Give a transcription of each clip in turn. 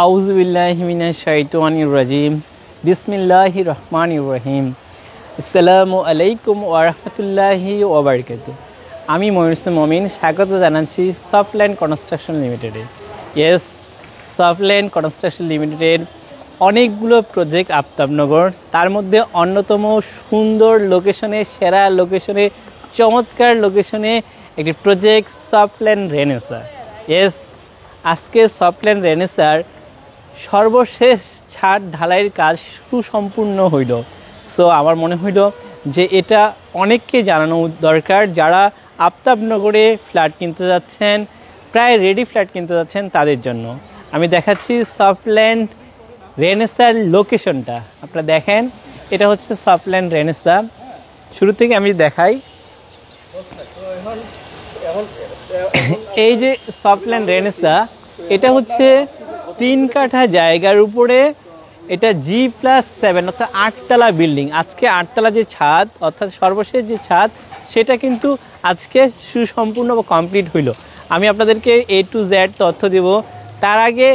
আউযুবিল্লাহি মিনাশ শাইতানির রাজিম। বিসমিল্লাহির রহমানির রহিম। আসসালামু আলাইকুম ওয়া রাহমাতুল্লাহি ওয়া বারাকাতুহু। আমি ময়ূর মমিন স্বাগত জানাচ্ছি সফটল্যান্ড কনস্ট্রাকশন লিমিটেডে। ইয়েস, সফটল্যান্ড কনস্ট্রাকশন লিমিটেডের অনেকগুলো প্রজেক্ট আফতাবনগর, তার মধ্যে অন্যতম সুন্দর লোকেশনে, সেরা লোকেশনে, চমৎকার লোকেশনে একটি প্রজেক্ট সফটল্যান্ড রেনেসাঁ। ইয়েস, আজকে সফটল্যান্ড রেনেসাঁর সর্বশেষ ছাদ ঢালাইয়ের কাজ সুসম্পূর্ণ হইল। সো আমার মনে হইল যে এটা অনেককে জানানো দরকার, যারা আফতাবনগরে ফ্ল্যাট কিনতে যাচ্ছেন, প্রায় রেডি ফ্ল্যাট কিনতে যাচ্ছেন তাদের জন্য। আমি দেখাচ্ছি সফটল্যান্ড রেনেসাঁর লোকেশনটা। আপনারা দেখেন, এটা হচ্ছে সফটল্যান্ড রেনেসাঁ। শুরু থেকে আমি দেখাই, এই যে সফটল্যান্ড রেনেসাঁ, এটা হচ্ছে 3 কাঠা জায়গার উপরে, এটা G+7 অর্থাৎ 8তলা বিল্ডিং। আজকে 8তলা যে ছাদ অর্থাৎ সর্বশেষ যে ছাদ, সেটা কিন্তু আজকে সুসম্পূর্ণ বা কমপ্লিট হইল। আমি আপনাদেরকে A to Z তথ্য দেব। তার আগে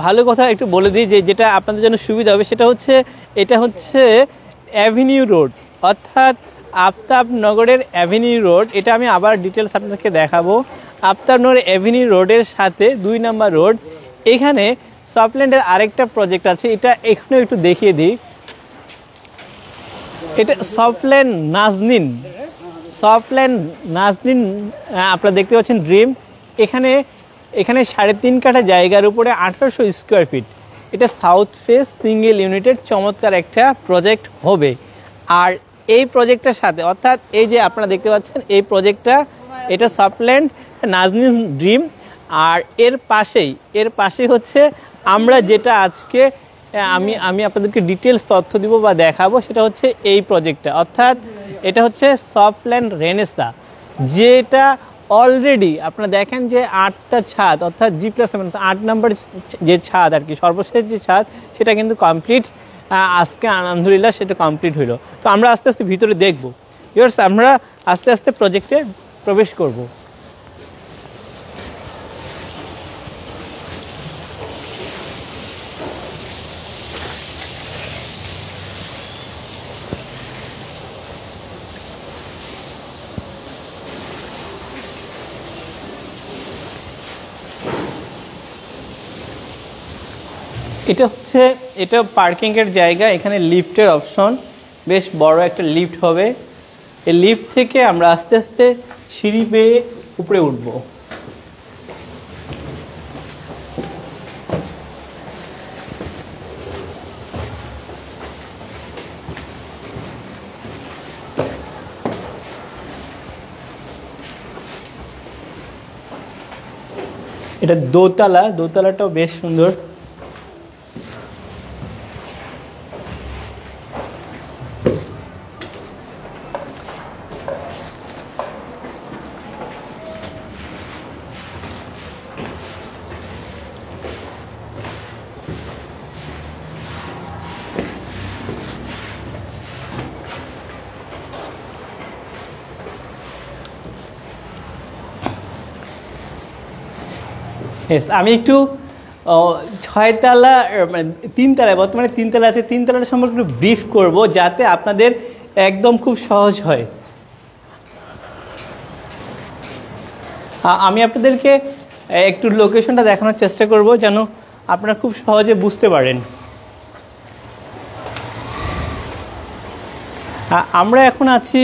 ভালো কথা একটু বলে দিই, যে যেটা আপনাদের জন্য সুবিধা হবে সেটা হচ্ছে, এটা হচ্ছে অ্যাভিনিউ রোড, অর্থাৎ আফতাবনগরের অ্যাভিনিউ রোড। এটা আমি আবার ডিটেলস আপনাদেরকে দেখাবো। আফতাবনগর অ্যাভিনিউ রোডের সাথে 2 নম্বর রোড। এখানে সফটল্যান্ডের আরেকটা প্রজেক্ট আছে, এটা এখানেও একটু দেখিয়ে দিই। এটা সফটল্যান্ড নাজনীন। সফটল্যান্ড নাজনীন আপনারা দেখতে পাচ্ছেন ড্রিম। এখানে 3.5 কাঠা জায়গার উপরে 1800 স্কোয়ার ফিট। এটা সাউথ ফেস সিঙ্গেল ইউনিটের চমৎকার একটা প্রজেক্ট হবে। আর এই প্রজেক্টটার সাথে, অর্থাৎ এই যে আপনারা দেখতে পাচ্ছেন এই প্রজেক্টটা, এটা সফটল্যান্ড নাজনীন ড্রিম। আর এর পাশেই হচ্ছে আমরা যেটা আজকে আমি আপনাদেরকে ডিটেলস তথ্য দিব বা দেখাবো, সেটা হচ্ছে এই প্রজেক্টটা, অর্থাৎ এটা হচ্ছে সফটল্যান্ড রেনেসাঁ, যেটা অলরেডি আপনারা দেখেন যে 8টা ছাদ অর্থাৎ G+7 8 নম্বর যে ছাদ আর কি, সর্বশেষ যে ছাদ, সেটা কিন্তু কমপ্লিট। আজকে আলহামদুলিল্লাহ সেটা কমপ্লিট হইল। তো আমরা আস্তে আস্তে ভিতরে দেখব। ভিউয়ার্স, আমরা আস্তে আস্তে প্রজেক্টে প্রবেশ করব। এটা পার্কিংয়ের জায়গা। এখানে লিফটের অপশন, বেশ বড় একটা লিফট হবে। এই লিফট থেকে আমরা আস্তে আস্তে সিঁড়ি বেয়ে উপরে উঠব। এটা দোতলাটাও বেশ সুন্দর। আমি একটু 6তলা মানে 3তলায়, বর্তমানে 3তলা আছে, 3তলার সম্পর্কে একটু ব্রিফ করব, যাতে আপনাদের একদম খুব সহজ হয়। আমি আপনাদেরকে একটু লোকেশনটা দেখানোর চেষ্টা করব, যেন আপনারা খুব সহজে বুঝতে পারেন। আমরা এখন আছি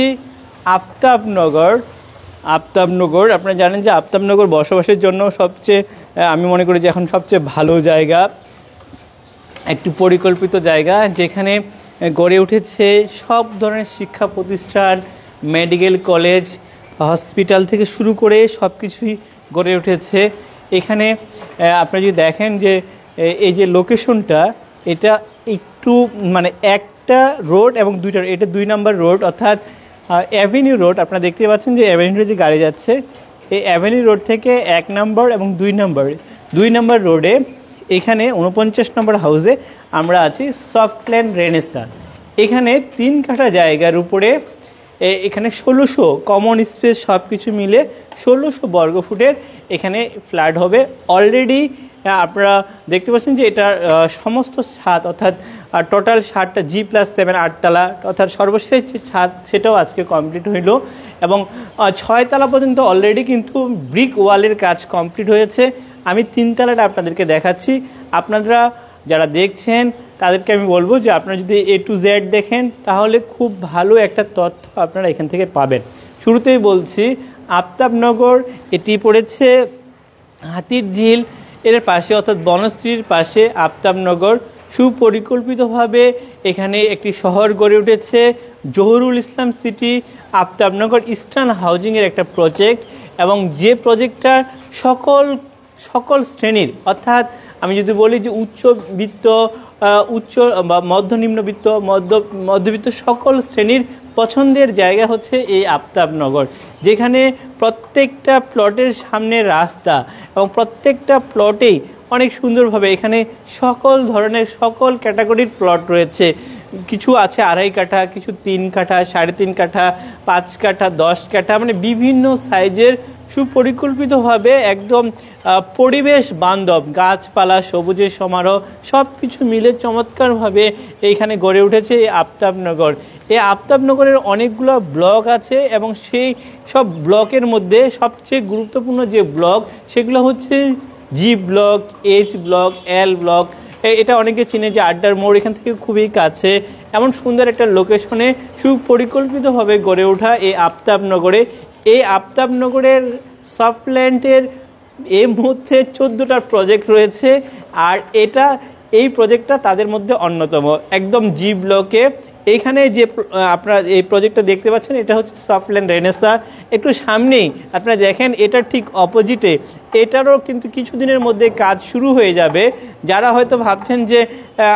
আফতাবনগর। আপনারা জানেন যে আফতাবনগর বসবাসের জন্য সবচেয়ে, আমি মনে করি যে এখন সবচেয়ে ভালো জায়গা, একটি পরিকল্পিত জায়গা, যেখানে গড়ে উঠেছে সব ধরনের শিক্ষা প্রতিষ্ঠান, মেডিকেল কলেজ, হসপিটাল থেকে শুরু করে সব কিছুই গড়ে উঠেছে এখানে। আপনারা যদি দেখেন যে এই যে লোকেশনটা, এটা একটু মানে একটা রোড এবং এটা 2 নম্বর রোড, অর্থাৎ অ্যাভিনিউ রোড। আপনারা দেখতে পাচ্ছেন যে অ্যাভিনিউ যে গাড়ি যাচ্ছে, এই অ্যাভিনিউ রোড থেকে 1 নম্বর এবং 2 নম্বর রোডে, এখানে 49 নম্বর হাউসে আমরা আছি সফটল্যান্ড রেনেসাঁ। এখানে 3 কাঠা জায়গার উপরে, এখানে 1600 কমন স্পেস সব কিছু মিলে 1600 বর্গফুটের এখানে ফ্ল্যাট হবে। অলরেডি আপনারা দেখতে পাচ্ছেন যে এটার সমস্ত ছাদ অর্থাৎ টোটাল 7টা G+7 8তলা অর্থাৎ সর্বশেষ যে ছাদ সেটাও আজকে কমপ্লিট হইল এবং 6 তলা পর্যন্ত অলরেডি কিন্তু ব্রিক ওয়ালের কাজ কমপ্লিট হয়েছে। আমি 3 তলাটা আপনাদেরকে দেখাচ্ছি। আপনারা যারা দেখছেন তাদেরকে আমি বলবো যে আপনারা যদি A to Z দেখেন তাহলে খুব ভালো একটা তথ্য আপনারা এখান থেকে পাবেন। শুরুতেই বলছি আফতাবনগর, এটি পড়েছে হাতির ঝিল এর পাশে অর্থাৎ বনশ্রীর পাশে আফতাবনগর। সুপরিকল্পিতভাবে এখানে একটি শহর গড়ে উঠেছে জহুরুল ইসলাম সিটি। আফতাবনগর ইস্টার্ন হাউজিংয়ের একটা প্রজেক্ট এবং যে প্রজেক্টটা সকল শ্রেণীর অর্থাৎ আমি যদি বলি যে উচ্চবিত্ত উচ্চ বা মধ্যনিম্নবিত্ত মধ্যবিত্ত সকল শ্রেণীর পছন্দের জায়গা হচ্ছে এই আফতাবনগর, যেখানে প্রত্যেকটা প্লটের সামনে রাস্তা এবং প্রত্যেকটা প্লটেই অনেক সুন্দরভাবে এখানে সকল ধরনের সকল ক্যাটাগরির প্লট রয়েছে। কিছু আছে 2.5 কাঠা, কিছু 3 কাঠা, 3.5 কাঠা, 5 কাঠা, 10 কাঠা, মানে বিভিন্ন সাইজের সুপরিকল্পিতভাবে একদম পরিবেশ বান্ধব গাছপালা সবুজের সমারোহ সব কিছু মিলে চমৎকারভাবে এইখানে গড়ে উঠেছে এই আফতাবনগর। এই আফতাবনগরের অনেকগুলো ব্লক আছে এবং সেই সব ব্লকের মধ্যে সবচেয়ে গুরুত্বপূর্ণ যে ব্লক সেগুলো হচ্ছে G block, H block, L block. এটা অনেকে চিনে যে আড্ডার মোড় এখান থেকে খুবই কাছে। এমন সুন্দর একটা লোকেশনে সুপরিকল্পিতভাবে গড়ে ওঠা এই আফতাবনগরে এই আফতাবনগরের সফটল্যান্ডের এই মুহূর্তে 14টা প্রজেক্ট রয়েছে আর এই প্রজেক্টটা তাদের মধ্যে অন্যতম একদম G ব্লকে। এইখানে যে আপনারা এই প্রজেক্টটা দেখতে পাচ্ছেন এটা হচ্ছে সফটল্যান্ড রেনেসা। একটু সামনেই আপনারা দেখেন এটার ঠিক অপোজিটে এটারও কিন্তু কিছুদিনের মধ্যে কাজ শুরু হয়ে যাবে। যারা হয়তো ভাবছেন যে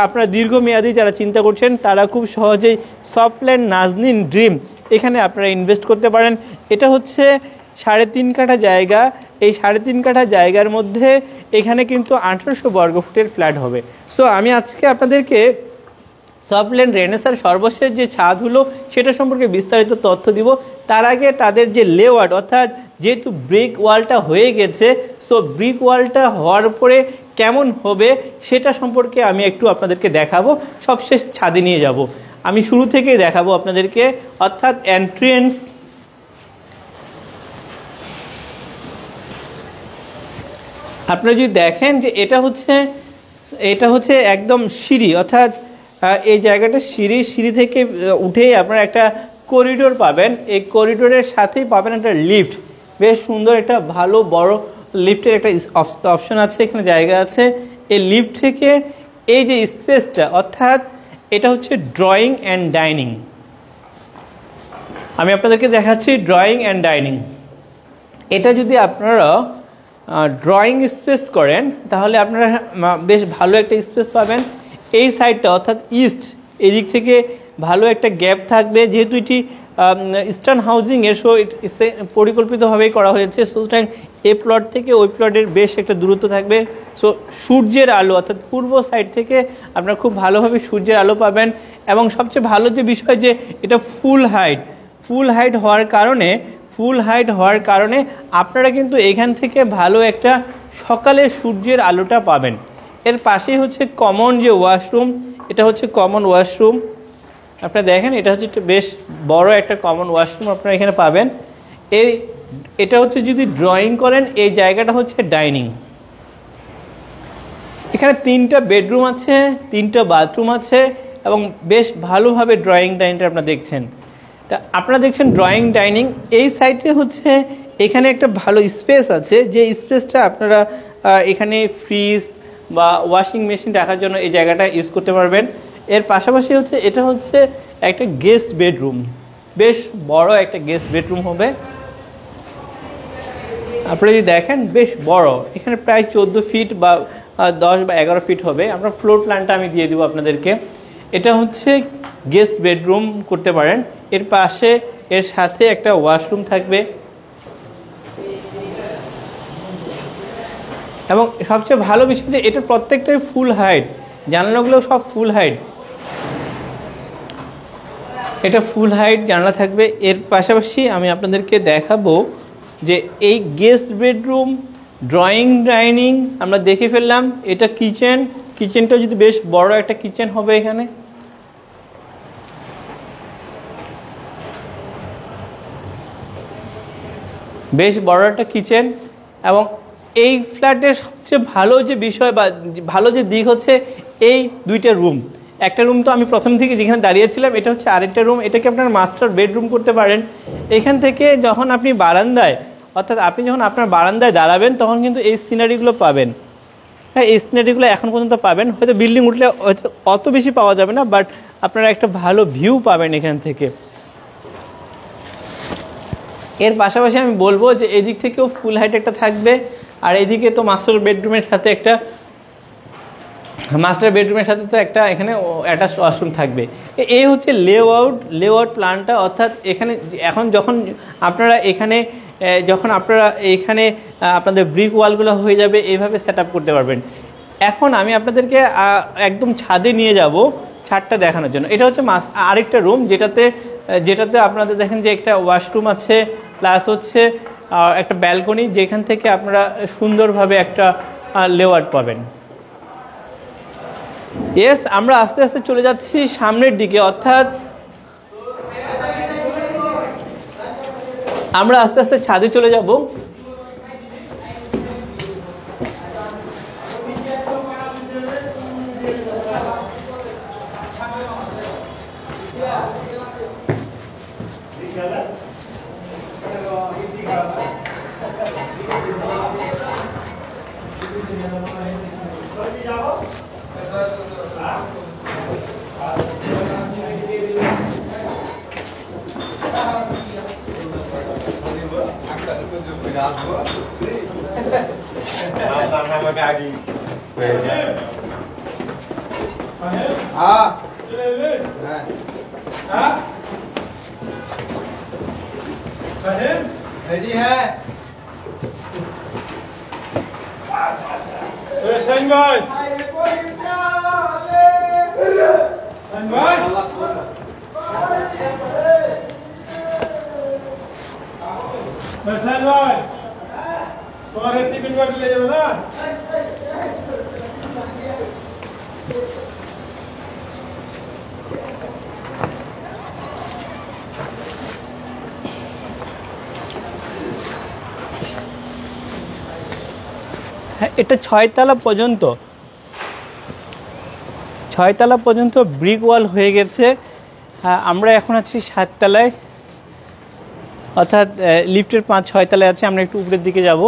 আপনারা দীর্ঘমেয়াদী যারা চিন্তা করছেন তারা খুব সহজেই সফটল্যান্ড নাজনীন ড্রিম এখানে আপনারা ইনভেস্ট করতে পারেন। এটা হচ্ছে 3.5 কাঠা জায়গা। এই 3.5 কাঠা জায়গার মধ্যে এখানে কিন্তু 1800 বর্গফুটের ফ্ল্যাট হবে। সো আমি আজকে আপনাদেরকে সফটল্যান্ড রেনেসার সর্বশেষ যে ছাদ হলো সেটা সম্পর্কে বিস্তারিত তথ্য দিব। তার আগে তাদের যে লেআউট অর্থাৎ যেহেতু ব্রিক ওয়ালটা হয়ে গেছে, সো ব্রিক ওয়ালটা হওয়ার পরে কেমন হবে সেটা সম্পর্কে আমি একটু আপনাদেরকে দেখাবো। সবশেষ ছাদে নিয়ে যাব, আমি শুরু থেকেই দেখাবো আপনাদেরকে। অর্থাৎ এন্ট্রেন্স, আপনারা যদি দেখেন যে এটা হচ্ছে একদম সিঁড়ি, অর্থাৎ এই জায়গাটা সিঁড়ি থেকে উঠেই আপনারা একটা করিডোর পাবেন। এই করিডোরের সাথেই পাবেন একটা লিফট, বেশ সুন্দর একটা ভালো বড় লিফটের একটা অপশন আছে, এখানে জায়গা আছে। এই লিফট থেকে এই যে স্পেসটা অর্থাৎ এটা হচ্ছে ড্রয়িং অ্যান্ড ডাইনিং। আমি আপনাদেরকে দেখাচ্ছি ড্রয়িং অ্যান্ড ডাইনিং। এটা যদি আপনারা ড্রয়িং স্পেস করেন তাহলে আপনারা বেশ ভালো একটা স্পেস পাবেন। এই সাইডটা অর্থাৎ ইস্ট, এই দিক থেকে ভালো একটা গ্যাপ থাকবে, যেহেতু এটি ইস্টার্ন হাউজিং এর সো পরিকল্পিতভাবেই করা হয়েছে, সুতরাং এই প্লট থেকে ওই প্লটের বেশ একটা দূরত্ব থাকবে। সো সূর্যের আলো অর্থাৎ পূর্ব সাইড থেকে আপনারা খুব ভালোভাবে সূর্যের আলো পাবেন। এবং সবচেয়ে ভালো যে বিষয় যে এটা ফুল হাইট হওয়ার কারণে আপনারা কিন্তু এখান থেকে ভালো একটা সকালে সূর্যের আলোটা পাবেন। এর পাশেই হচ্ছে কমন যে ওয়াশরুম, এটা হচ্ছে কমন ওয়াশরুম। আপনারা দেখেন এটা হচ্ছে বেশ বড় একটা কমন ওয়াশরুম আপনারা এখানে পাবেন। এটা হচ্ছে যদি ড্রয়িং করেন এই জায়গাটা হচ্ছে ডাইনিং। এখানে 3টা বেডরুম আছে, 3টা বাথরুম আছে এবং বেশ ভালোভাবে ড্রয়িং ডাইনিংটা আপনারা দেখছেন। তা আপনারা দেখছেন ড্রয়িং ডাইনিং। এই সাইডে হচ্ছে এখানে একটা ভালো স্পেস আছে, যে স্পেসটা আপনারা এখানে ফ্রিজ বা ওয়াশিং মেশিন রাখার জন্য এই জায়গাটা ইউজ করতে পারবেন। এর পাশাপাশি হচ্ছে এটা হচ্ছে একটা গেস্ট বেডরুম, বেশ বড় একটা গেস্ট বেডরুম হবে। আপনারা যদি দেখেন বেশ বড়, এখানে প্রায় 14 ফিট বা 10 বা 11 ফিট হবে। আমরা ফ্লোর প্ল্যানটা আমি দিয়ে দেবো আপনাদেরকে। এটা হচ্ছে গেস্ট বেডরুম করতে পারেন। এর পাশে এর সাথে একটা ওয়াশরুম থাকবে এবং সবচেয়ে ভালো বিষয় যে এটা প্রত্যেকটাই ফুল হাইট, জানলাগুলো সব ফুল হাইট, এটা ফুল হাইট জানলা থাকবে। এর পাশাপাশি আমি আপনাদেরকে দেখাবো যে এই গেস্ট বেডরুম ড্রয়িং ডাইনিং আমরা দেখে ফেললাম। এটা কিচেন, কিচেনটা যদি বেশ বড় একটা কিচেন হবে এখানে। বেশ বড় একটা কিচেন, এবং এই ফ্ল্যাটের সবচেয়ে ভালো যে বিষয় বা ভালো যে দিক হচ্ছে এই দুইটা রুম। একটা রুম তো আমি প্রথম থেকে যেখানে দাঁড়িয়েছিলাম, এটা হচ্ছে আরেকটা রুম, এটাকে আপনার মাস্টার বেডরুম করতে পারেন। এখান থেকে যখন আপনি বারান্দায়, অর্থাৎ আপনি যখন আপনার বারান্দায় দাঁড়াবেন তখন কিন্তু এই সিনারিগুলো পাবেন। হ্যাঁ, এই সিনারিগুলো এখন পর্যন্ত পাবেন, হয়তো বিল্ডিং উঠলে হয়তো অত বেশি পাওয়া যাবে না, বাট আপনারা একটা ভালো ভিউ পাবেন এখান থেকে। এর পাশাপাশি আমি বলবো যে এদিক থেকেও ফুল হাইট একটা থাকবে, আর এদিকে তো মাস্টার বেডরুমের সাথে একটা এখানে অ্যাটাচড ওয়াশরুম থাকবে। এই হচ্ছে লেআউট প্ল্যানটা। অর্থাৎ এখানে এখন যখন আপনারা এখানে আপনাদের ব্রিক ওয়ালগুলো হয়ে যাবে, এইভাবে সেট আপ করতে পারবেন। এখন আমি আপনাদেরকে একদম ছাদে নিয়ে যাব ছাদটা দেখানোর জন্য। এটা হচ্ছে আরেকটা রুম, যেটাতে আপনাদের দেখেন যে একটা ওয়াশরুম আছে, প্লাস হচ্ছে একটা ব্যালকনি, যেখান থেকে আপনারা সুন্দরভাবে একটা লেআউট পাবেন। ইয়েস, আমরা আস্তে আস্তে চলে যাচ্ছি সামনের দিকে, অর্থাৎ আমরা আস্তে আস্তে ছাদে চলে যাব। रेडी है Sen भाई तुम्हारे टिफिन बॉक्स ले जाओ ना। হ্যাঁ, এটা 6 তলা পর্যন্ত ব্রিক ওয়াল হয়ে গেছে। হ্যাঁ, আমরা এখন আছি 7 তলায়, অর্থাৎ লিফটের 5-6 তলায় আছে। আমরা একটু উপরের দিকে যাব।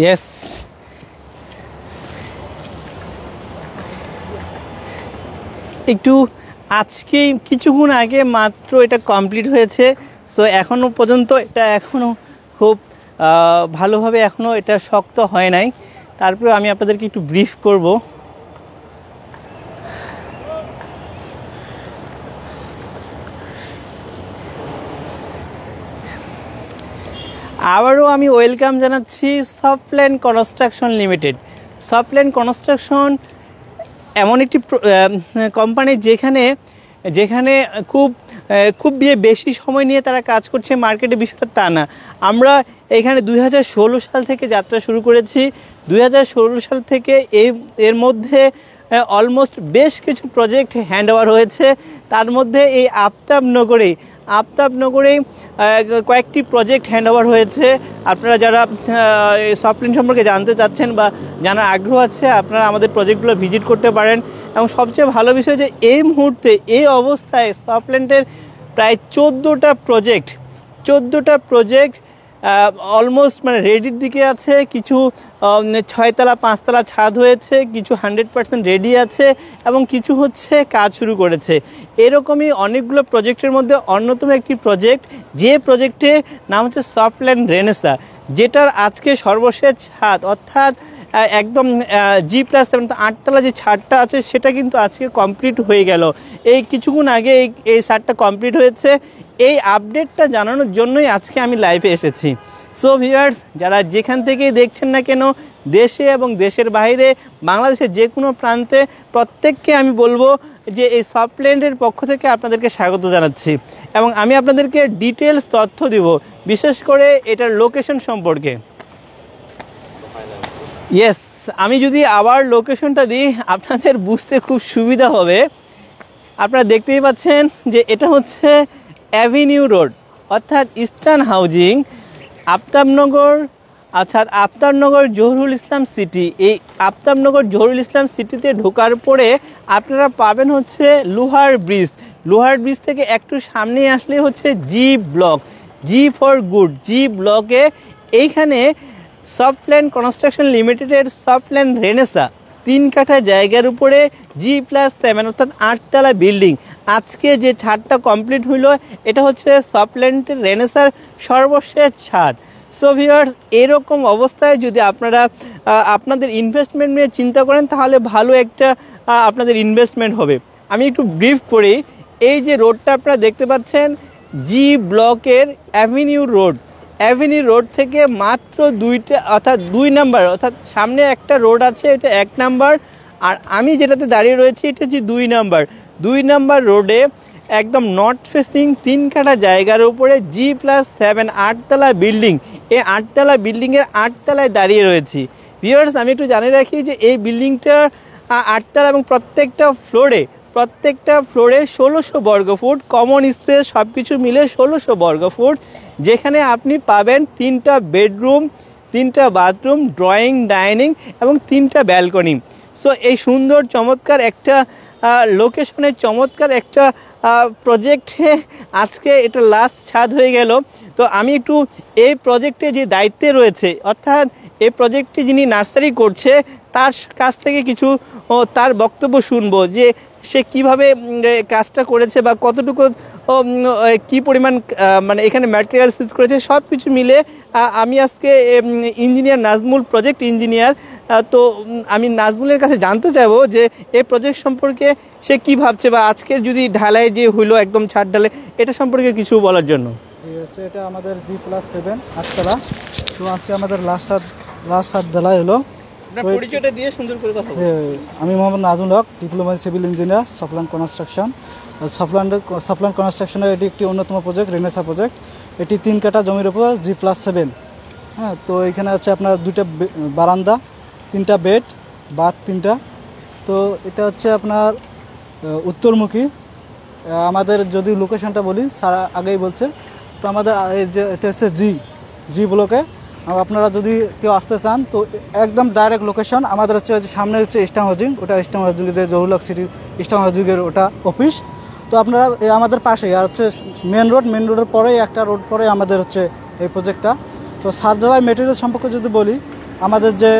ইয়েস, একটু আজকে কিছুক্ষণ আগে মাত্র এটা কমপ্লিট হয়েছে। সো এখনও পর্যন্ত এটা এখনও খুব ভালোভাবে এখনও এটা শক্ত হয় নাই। তারপরে আমি আপনাদেরকে একটু ব্রিফ করব। আবারও আমি ওয়েলকাম জানাচ্ছি soft land construction limited. Soft land construction এমন একটি কোম্পানি যেখানে খুব বেশি সময় নিয়ে তারা কাজ করছে মার্কেটে, বিষয়টা তা না। আমরা এখানে 2016 সাল থেকে যাত্রা শুরু করেছি। 2016 সাল থেকে এর মধ্যে অলমোস্ট বেশ কিছু প্রজেক্ট হ্যান্ড ওভার হয়েছে। তার মধ্যে এই আফতাবনগরেই কয়েকটি প্রজেক্ট হ্যান্ড ওভার হয়েছে। আপনারা যারা সফটল্যান্ড সম্পর্কে জানতে চাচ্ছেন বা জানার আগ্রহ আছে, আপনারা আমাদের প্রজেক্টগুলো ভিজিট করতে পারেন। এবং সবচেয়ে ভালো বিষয় যে এই মুহূর্তে এই অবস্থায় সফটল্যান্ডের প্রায় 14টা প্রজেক্ট অলমোস্ট মানে রেডির দিকে আছে, কিছু 6তলা 5তলা ছাদ হয়েছে, কিছু 100% রেডি আছে এবং কিছু হচ্ছে কাজ শুরু করেছে। এরকমই অনেকগুলো প্রজেক্টের মধ্যে অন্যতম একটি প্রজেক্ট, যে প্রজেক্টের নাম হচ্ছে সফটল্যান্ড রেনেসা, যেটার আজকে সর্বশেষ ছাদ অর্থাৎ একদম G+7 8তলা যে ছাদটা আছে সেটা কিন্তু আজকে কমপ্লিট হয়ে গেল। এই কিছুক্ষণ আগে এই ছাদটা কমপ্লিট হয়েছে। এই আপডেটটা জানানোর জন্যই আজকে আমি লাইভে এসেছি। সো ভিউয়ার্স, যারা যেখান থেকেই দেখছেন না কেন, দেশে এবং দেশের বাইরে, বাংলাদেশের যে কোনো প্রান্তে, প্রত্যেককে আমি বলবো যে এই সফটল্যান্ডের পক্ষ থেকে আপনাদেরকে স্বাগত জানাচ্ছি এবং আমি আপনাদেরকে ডিটেলস তথ্য দিব, বিশেষ করে এটার লোকেশন সম্পর্কে। ইয়েস, আমি যদি আবার লোকেশনটা দিই আপনাদের বুঝতে খুব সুবিধা হবে। আপনারা দেখতেই পাচ্ছেন যে এটা হচ্ছে অ্যাভিনিউ রোড, অর্থাৎ ইস্টার্ন হাউজিং, আফতাবনগর, অর্থাৎ আফতাবনগর জহুরুল ইসলাম সিটি। এই আফতাবনগর জহুরুল ইসলাম সিটিতে ঢোকার পরে আপনারা পাবেন হচ্ছে লোহার ব্রিজ। লোহার ব্রিজ থেকে একটু সামনে আসলে হচ্ছে G block, G for good, G ব্লকে এইখানে সফটল্যান্ড কনস্ট্রাকশন লিমিটেডের সফটল্যান্ড রেনেসা 3 কাঠা জায়গার উপরে G+7 অর্থাৎ 8তলা বিল্ডিং, আজকে যে ছাদটা কমপ্লিট হইল এটা হচ্ছে সফটল্যান্ড রেনেসার সর্বশেষ ছাদ। সো ভিউয়ার্স, এরকম অবস্থায় যদি আপনারা আপনাদের ইনভেস্টমেন্ট নিয়ে চিন্তা করেন তাহলে ভালো একটা আপনাদের ইনভেস্টমেন্ট হবে। আমি একটু ব্রিফ করি। এই যে রোডটা আপনারা দেখতে পাচ্ছেন জি ব্লকের অ্যাভিনিউ রোড, অ্যাভিনিউ রোড থেকে মাত্র 2টা অর্থাৎ 2 নাম্বার, অর্থাৎ সামনে একটা রোড আছে এটা 1 নাম্বার, আর আমি যেটাতে দাঁড়িয়ে রয়েছি এটা হচ্ছে 2 নাম্বার। 2 নাম্বার রোডে একদম নর্থ ফেসিং 3 কাঠা জায়গার উপরে G+7 8তলা বিল্ডিং, এই 8তলা বিল্ডিংয়ের 8তলায় দাঁড়িয়ে রয়েছি। ভিউয়ার্স, আমি একটু জানিয়ে রাখি যে এই বিল্ডিংটা 8তলা এবং প্রত্যেকটা ফ্লোরে 1600 বর্গফুট, কমন স্পেস সব কিছু মিলে 1600 বর্গফুট, যেখানে আপনি পাবেন 3টা বেডরুম, 3টা বাথরুম, ড্রয়িং, ডাইনিং এবং 3টা ব্যালকনি। সো এই সুন্দর চমৎকার একটা লোকেশনের চমৎকার একটা প্রজেক্টে আজকে এটা লাস্ট ছাদ হয়ে গেল। তো আমি একটু এই প্রজেক্টে যে দায়িত্বে রয়েছে, অর্থাৎ এই প্রজেক্টটি যিনি নার্সারি করছে তার কাছ থেকে কিছু তার বক্তব্য শুনবো যে সে কিভাবে কাজটা করেছে বা কতটুকু কি পরিমাণ মানে এখানে ম্যাটেরিয়ালস ইউজ করেছে, সব কিছু মিলে আমি আজকে ইঞ্জিনিয়ার নাজমুল, প্রজেক্ট ইঞ্জিনিয়ার, তো আমি নাজমুলের কাছে জানতে চাইবো যে এই প্রজেক্ট সম্পর্কে সে কি ভাবছে বা আজকের যদি ঢালাই যে হইলো একদম ছাদ ঢালাই, এটা সম্পর্কে কিছু বলার জন্য। এটা আমাদের G+7 8তলা, তো আজকে আমাদের লাস্ট ছাদ ঢালাই হলো। পরিচয়টা দিয়ে সুন্দর করে কথা বলুন। আমি Mohammad Nazmul Haque, diploma civil engineer, Softland construction. Softland কনস্ট্রাকশনের এটি একটি অন্যতম প্রজেক্ট, রেনেসা প্রজেক্ট। এটি 3 কাঠা জমির উপর G+7। হ্যাঁ, তো এখানে আছে আপনার 2টা বারান্দা, 3টা বেড, বাথ 3টা। তো এটা হচ্ছে আপনার উত্তরমুখী। আমাদের যদি লোকেশনটা বলি, স্যার আগেই বলছে, তো আমাদের এই যে এটা হচ্ছে জি ব্লকে। আপনারা যদি কেউ আসতে চান তো একদম ডাইরেক্ট লোকেশন আমাদের হচ্ছে সামনে হচ্ছে ইস্টার্ন হাউজিং, ওটা ইস্টার্ন হাউজিং যে জহুরুল সিটি ইস্টার্ন হাউজিংয়ের ওটা অফিস। তো আপনারা আমাদের পাশেই, আর হচ্ছে মেন রোডের পরেই একটা রোড পরে আমাদের হচ্ছে এই প্রজেক্টটা। তো ছাদ ঢালাই মেটেরিয়াল সম্পর্কে যদি বলি, আমাদের যে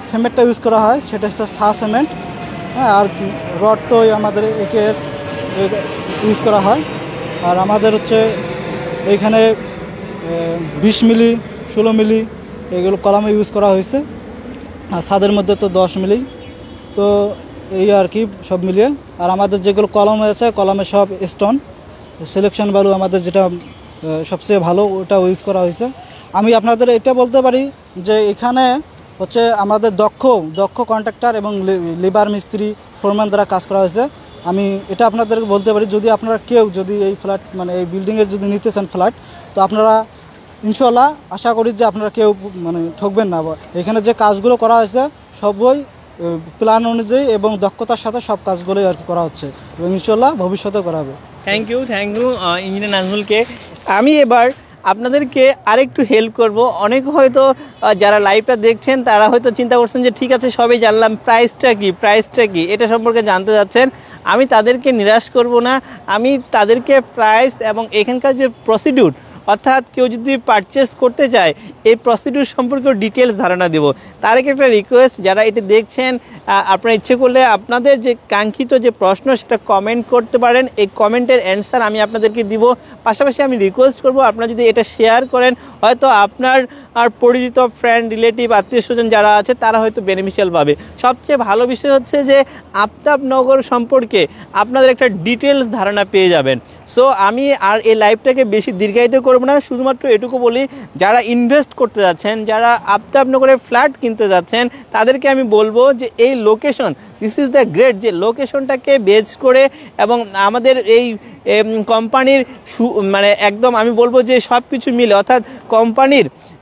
সিমেন্টটা ইউজ করা হয় সেটা হচ্ছে শাহ সিমেন্ট। হ্যাঁ, আর রড তো আমাদের AKS ইউজ করা হয়। আর আমাদের হচ্ছে এইখানে 20 মিলি 16 মিলি এগুলো কলামে ইউজ করা হয়েছে, আর ছাদের মধ্যে তো 10 মিলি। তো এই আর কি সব মিলিয়ে। আর আমাদের যেগুলো কলম আছে, কলমে সব স্টোন সিলেকশন ভ্যালু আমাদের যেটা সবচেয়ে ভালো ওটা ইউজ করা হয়েছে। আমি আপনাদের এটা বলতে পারি যে এখানে হচ্ছে আমাদের দক্ষ কন্ট্রাক্টর এবং লেবার মিস্ত্রি ফোরম্যান দ্বারা কাজ করা হয়েছে। আমি এটা আপনাদেরকে বলতে পারি, যদি আপনারা কেউ যদি এই ফ্ল্যাট মানে এই বিল্ডিংয়ের যদি নিতে চান ফ্ল্যাট, তো আপনারা ইনশাল্লাহ আশা করি যে আপনারা কেউ মানে ঠকবেন না। এখানে যে কাজগুলো করা হয়েছে সবই প্ল্যান অনুযায়ী এবং দক্ষতার সাথে সব কাজগুলোই আর কি করা হচ্ছে এবং ইনশাল্লাহ ভবিষ্যতে করা হবে। থ্যাংক ইউ ইঞ্জিনিয়ার নাজমুলকে। আমি এবার আপনাদেরকে আরেকটু হেল্প করব। অনেক হয়তো যারা লাইভটা দেখছেন তারা হয়তো চিন্তা করছেন যে ঠিক আছে সবই জানলাম, প্রাইসটা কি এটা সম্পর্কে জানতে যাচ্ছেন। আমি তাদেরকে নিরাশ করব না, আমি তাদেরকে প্রাইস এবং এখানকার যে প্রসিডিউর অর্থাৎ কেউ যদি পারচেস করতে চায় এই প্রসিডিউর সম্পর্কে ডিটেলস ধারণা দেব। তার আগে একটা রিকোয়েস্ট, যারা এটা দেখছেন আপনারা ইচ্ছে করলে আপনাদের যে কাঙ্ক্ষিত যে প্রশ্ন সেটা কমেন্ট করতে পারেন, এই কমেন্টের অ্যান্সার আমি আপনাদেরকে দিব। পাশাপাশি আমি রিকোয়েস্ট করব আপনারা যদি এটা শেয়ার করেন, হয়তো আপনার আর পরিচিত ফ্রেন্ড রিলেটিভ আত্মীয় স্বজন যারা আছে তারা হয়তো বেনিফিশিয়াল পাবে। সবচেয়ে ভালো বিষয় হচ্ছে যে আফতাবনগর সম্পর্কে আপনাদের একটা ডিটেলস ধারণা পেয়ে যাবেন। সো আমি আর এই লাইভটাকে বেশি দীর্ঘায়িত করব না, শুধুমাত্র এটুকু বলি, যারা ইনভেস্ট করতে যাচ্ছেন, যারা আফতাবনগরে ফ্ল্যাট কিনতে যাচ্ছেন, তাদেরকে আমি বলবো যে এই location, this is the great, যে লোকেশনটাকে বেজ করে এবং আমাদের এই কোম্পানির মানে একদম আমি বলবো যে সব কিছু মিলে, অর্থাৎ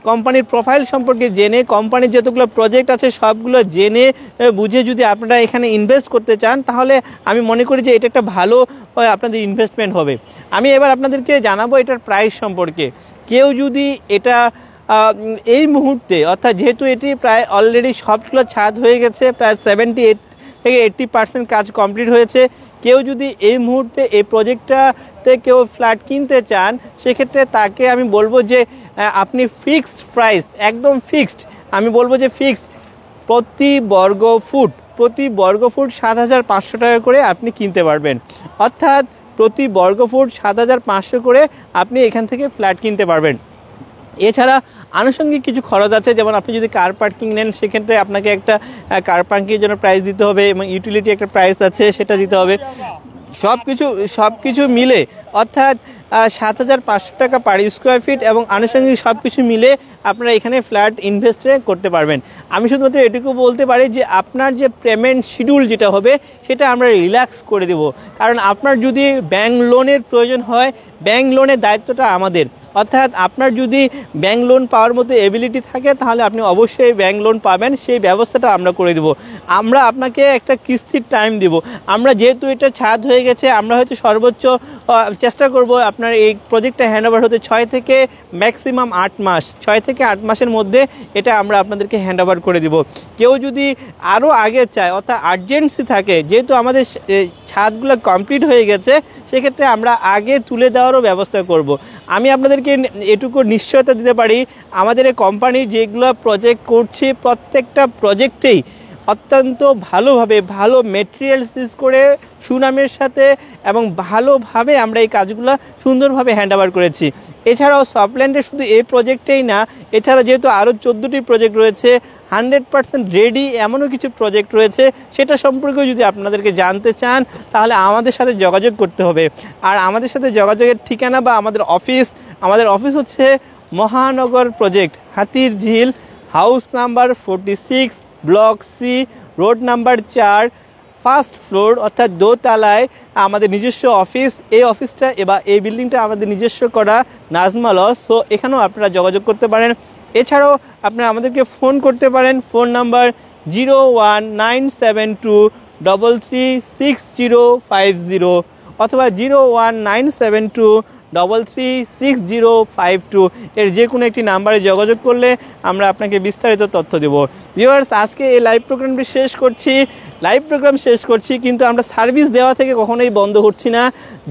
কোম্পানির প্রোফাইল সম্পর্কে জেনে, কোম্পানির যতগুলো প্রজেক্ট আছে সবগুলো জেনে বুঝে যদি আপনারা এখানে ইনভেস্ট করতে চান, তাহলে আমি মনে করি যে এটা একটা ভালো আপনাদের ইনভেস্টমেন্ট হবে। আমি এবার আপনাদেরকে জানাবো এটার প্রাইস সম্পর্কে। কেউ যদি এটা এই মুহূর্তে, অর্থাৎ যেহেতু এটি প্রায় অলরেডি সবগুলো ছাদ হয়ে গেছে, প্রায় 78 থেকে 80% কাজ কমপ্লিট হয়েছে, কেউ যদি এই মুহূর্তে এই প্রজেক্টটাতে কেউ ফ্ল্যাট কিনতে চান, সেক্ষেত্রে তাকে আমি বলবো যে আপনি ফিক্সড প্রাইস, একদম ফিক্সড, আমি বলবো যে ফিক্সড, প্রতি বর্গ ফুট 7,500 টাকা করে আপনি কিনতে পারবেন। অর্থাৎ প্রতি বর্গ ফুট 7,500 করে আপনি এখান থেকে ফ্ল্যাট কিনতে পারবেন। এছাড়া আনুষঙ্গিক কিছু খরচ আছে, যেমন আপনি যদি কার পার্কিং নেন সেক্ষেত্রে আপনাকে একটা কার পার্কিংয়ের জন্য প্রাইস দিতে হবে এবং ইউটিলিটি একটা প্রাইস আছে সেটা দিতে হবে। সব কিছু মিলে অর্থাৎ 7,500 টাকা পার স্কোয়ার ফিট এবং আনুষঙ্গিক সব কিছু মিলে আপনারা এখানে ফ্ল্যাট ইনভেস্ট করতে পারবেন। আমি শুধুমাত্র এটুকু বলতে পারি যে আপনার যে পেমেন্ট শিডিউল যেটা হবে সেটা আমরা রিল্যাক্স করে দেব, কারণ আপনার যদি ব্যাংক লোনের প্রয়োজন হয়, ব্যাংক লোনের দায়িত্বটা আমাদের। অর্থাৎ আপনার যদি ব্যাংক লোন পাওয়ার মতো এবিলিটি থাকে তাহলে আপনি অবশ্যই ব্যাংক লোন পাবেন, সেই ব্যবস্থাটা আমরা করে দেব। আমরা আপনাকে একটা কিস্তির টাইম দেব। আমরা যেহেতু এটা ছাদ হয়ে গেছে, আমরা হয়তো সর্বোচ্চ চেষ্টা করব আপনার এই প্রজেক্টটা হ্যান্ডওভার হতে 6 থেকে ম্যাক্সিমাম 8 মাস, 6 থেকে 8 মাসের মধ্যে এটা আমরা আপনাদেরকে হ্যান্ডওভার করে দেব। কেউ যদি আরও আগে চায়, অর্থাৎ আর্জেন্সি থাকে, যেহেতু আমাদের ছাদগুলো কমপ্লিট হয়ে গেছে, সেক্ষেত্রে আমরা আগে তুলে দেওয়ারও ব্যবস্থা করব। আমি আপনাদেরকে এটুকু নিশ্চয়তা দিতে পারি, আমাদের এই কোম্পানি যেগুলো প্রজেক্ট করছে প্রত্যেকটা প্রজেক্টেই অত্যন্ত ভালোভাবে, ভালো মেটেরিয়ালস ইউজ করে, সুনামের সাথে এবং ভালোভাবে আমরা এই কাজগুলো সুন্দরভাবে হ্যান্ডওভার করেছি। এছাড়াও সফটল্যান্ডের শুধু এই প্রজেক্টেই না, এছাড়া যেহেতু আরও 14টি প্রজেক্ট রয়েছে, 100% রেডি এমনও কিছু প্রজেক্ট রয়েছে, সেটা সম্পর্কেও যদি আপনাদেরকে জানতে চান তাহলে আমাদের সাথে যোগাযোগ করতে হবে। আর আমাদের সাথে যোগাযোগের ঠিকানা বা আমাদের অফিস হচ্ছে মহানগর project, Hatirjheel, house number 46, block C, road number 4, first floor, অর্থাৎ দোতলায় আমাদের নিজস্ব অফিস। এই অফিসটা এই বিল্ডিংটা আমাদের নিজস্ব করা নাজমা লজ। সো এখানেও আপনারা যোগাযোগ করতে পারেন। এছাড়াও আপনারা আমাদেরকে ফোন করতে পারেন, ফোন নাম্বার 01972336050 অথবা 01972336052, এর যে কোনো একটি নাম্বারে যোগাযোগ করলে আমরা আপনাকে বিস্তারিত তথ্য দেব। ভিউয়ার্স, আজকে এই লাইভ প্রোগ্রাম শেষ করছি, কিন্তু আমরা সার্ভিস দেওয়া থেকে কখনোই বন্ধ করছি না।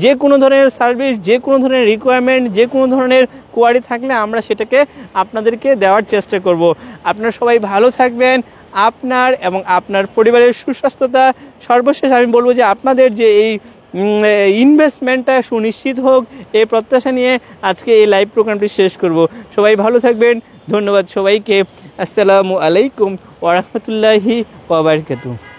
যে কোনো ধরনের সার্ভিস, যে কোনো ধরনের রিকোয়ারমেন্ট, যে কোনো ধরনের কোয়ারি থাকলে আমরা সেটাকে আপনাদেরকে দেওয়ার চেষ্টা করব। আপনারা সবাই ভালো থাকবেন, আপনার এবং আপনার পরিবারের সুস্বাস্থ্যতা। সর্বশেষ আমি বলবো যে আপনাদের যে এই ইনভেস্টমেন্টটা সুনিশ্চিত হোক, এই প্রত্যাশা নিয়ে আজকে এই লাইভ প্রোগ্রামটি শেষ করব। সবাই ভালো থাকবেন, ধন্যবাদ সবাইকে। আসসালামু আলাইকুম ওয়া রাহমাতুল্লাহি ওয়া বারাকাতুহু।